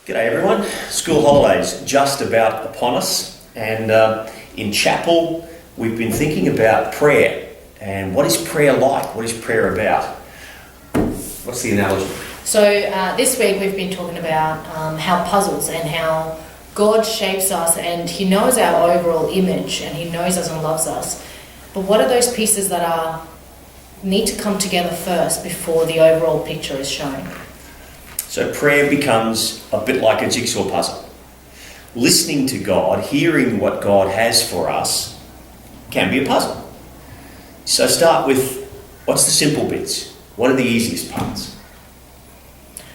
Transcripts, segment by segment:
G'day everyone. School holidays just about upon us, and in chapel we've been thinking about prayer and what is prayer like? What is prayer about? What's the analogy? So this week we've been talking about how puzzles and how God shapes us and He knows our overall image and He knows us and loves us. But what are those pieces that need to come together first before the overall picture is shown? So prayer becomes a bit like a jigsaw puzzle. Listening to God, hearing what God has for us, can be a puzzle. So start with, what's the simple bits? What are the easiest parts?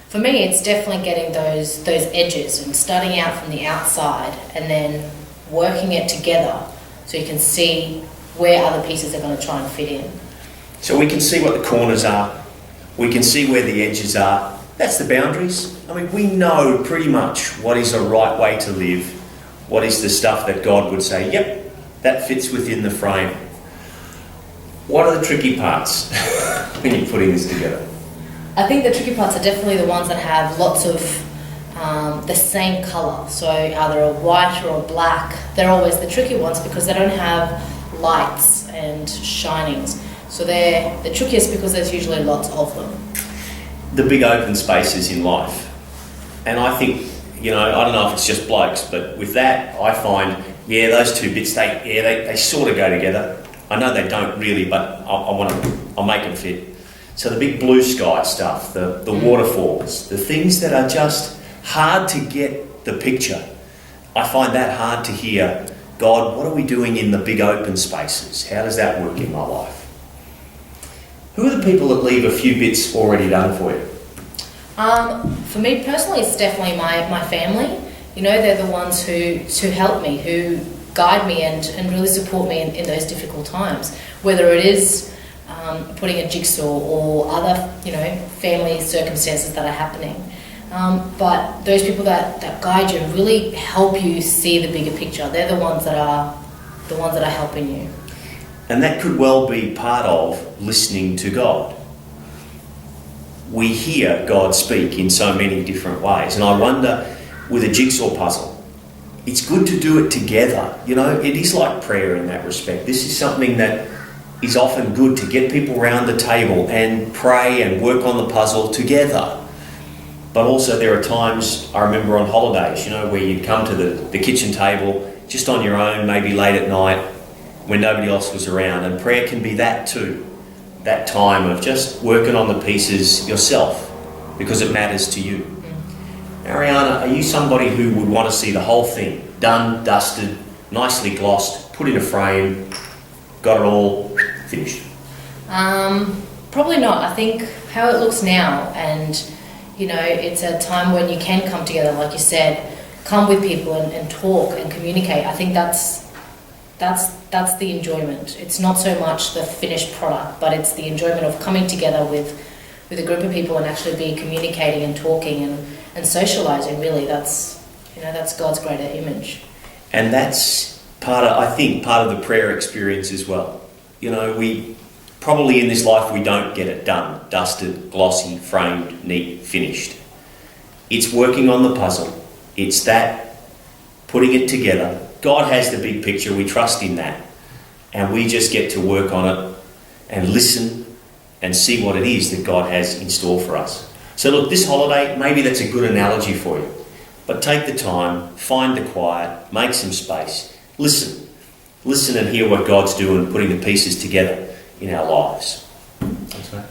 For me, it's definitely getting those edges and starting out from the outside and then working it together so you can see where other pieces are going to try and fit in. So we can see what the corners are. We can see where the edges are. That's the boundaries. I mean, we know pretty much what is a right way to live, what is the stuff that God would say, yep, that fits within the frame. What are the tricky parts when you're putting this together? I think the tricky parts are definitely the ones that have lots of the same colour. So either a white or a black. They're always the tricky ones because they don't have lights and shinings. So they're the trickiest because there's usually lots of them. The big open spaces in life. And I think, I don't know if it's just blokes, but with that, I find, those two bits, they sort of go together. I know they don't really, but I'll make them fit. So the big blue sky stuff, the waterfalls, the things that are just hard to get the picture. I find that hard to hear, God, what are we doing in the big open spaces? How does that work in my life? Who are the people that leave a few bits already done for you? For me personally, it's definitely my family. They're the ones who help me, who guide me and really support me in those difficult times. Whether it is putting a jigsaw or other, family circumstances that are happening. But those people that guide you and really help you see the bigger picture, they're the ones that are helping you. And that could well be part of listening to God. We hear God speak in so many different ways. And I wonder, with a jigsaw puzzle, it's good to do it together. It is like prayer in that respect. This is something that is often good to get people around the table and pray and work on the puzzle together. But also there are times, I remember on holidays, where you'd come to the kitchen table just on your own, maybe late at night, when nobody else was around, and prayer can be that too, that time of just working on the pieces yourself because it matters to you. Ariana, are you somebody who would want to see the whole thing done, dusted, nicely glossed, put in a frame, got it all finished? Probably not. I think how it looks now, and it's a time when you can come together, like you said, come with people and talk and communicate. I think that's the enjoyment. It's not so much the finished product, but it's the enjoyment of coming together with a group of people and actually be communicating and talking and socialising. Really, that's God's greater image. And that's part of the prayer experience as well. We probably in this life we don't get it done, dusted, glossy, framed, neat, finished. It's working on the puzzle. It's that putting it together. God has the big picture, we trust in that, and we just get to work on it and listen and see what it is that God has in store for us. So look, this holiday, maybe that's a good analogy for you, but take the time, find the quiet, make some space, listen and hear what God's doing, putting the pieces together in our lives. Thanks, mate.